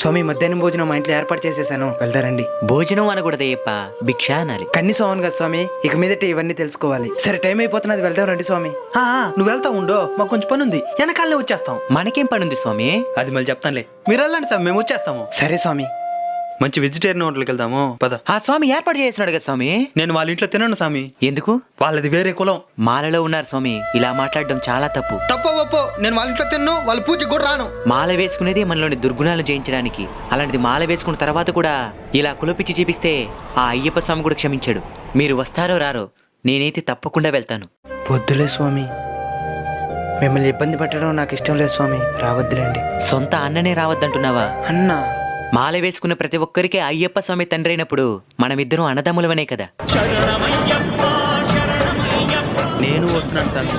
స్వామి మధ్యాహ్నం భోజనం మా ఇంట్లో ఏర్పాటు చేసేసాను, వెళ్తారండి. భోజనం అనకూడదయ్యప్ప, భిక్ష అనాలి. కన్ని సోమన్ కదా స్వామి, ఇక మీదట ఇవన్నీ తెలుసుకోవాలి. సరే టైం అయిపోతున్నది, వెళ్దాం రండి స్వామి. నువ్వు వెళ్తా ఉండో, మాకు కొంచెం పని ఉంది, వెనకాలనే వచ్చేస్తాం. మనకేం పనుంది స్వామి? అది మళ్ళీ చెప్తానులే, మీరు వెళ్ళండి సార్, మేము వచ్చేస్తాము. సరే స్వామి. మంచి వెజిటేరియన్ హోటల్కి వెళ్దాము పద. ఆ స్వామి ఏర్పాటు చేస్తున్నాడు కదా స్వామి. నేను వాళ్ళ ఇంట్లో తినను స్వామి. ఎందుకు? వాళ్ళది వేరే కులం. మాలలో ఉన్నారు స్వామి, ఇలా మాట్లాడడం చాలా తప్పు. తప్పో ఒప్పో, నేను వాళ్ళ ఇంట్లో తిన్ను, వాళ్ళ పూజకి కూడా రాను. మాల వేసుకునేది మనలోని దుర్గుణాలు జయించడానికి. అలాంటిది మాల వేసుకున్న తర్వాత కూడా ఇలా కులపిచ్చి చూపిస్తే ఆ అయ్యప్ప స్వామి కూడా క్షమించాడు. మీరు వస్తారో రారో, నేనైతే తప్పకుండా వెళ్తాను. వద్దులే స్వామి, మిమ్మల్ని ఇబ్బంది పెట్టడం నాకు ఇష్టం లేదు స్వామి, రావద్దులేండి. సొంత అన్ననే రావద్దంటున్నావా? అన్నా, మాల వేసుకున్న ప్రతి ఒక్కరికి అయ్యప్ప స్వామి తండ్రి అయినప్పుడు మనమిద్దరం అన్నదమ్ములవనే కదా. నేను వస్తున్నాను స్వామి.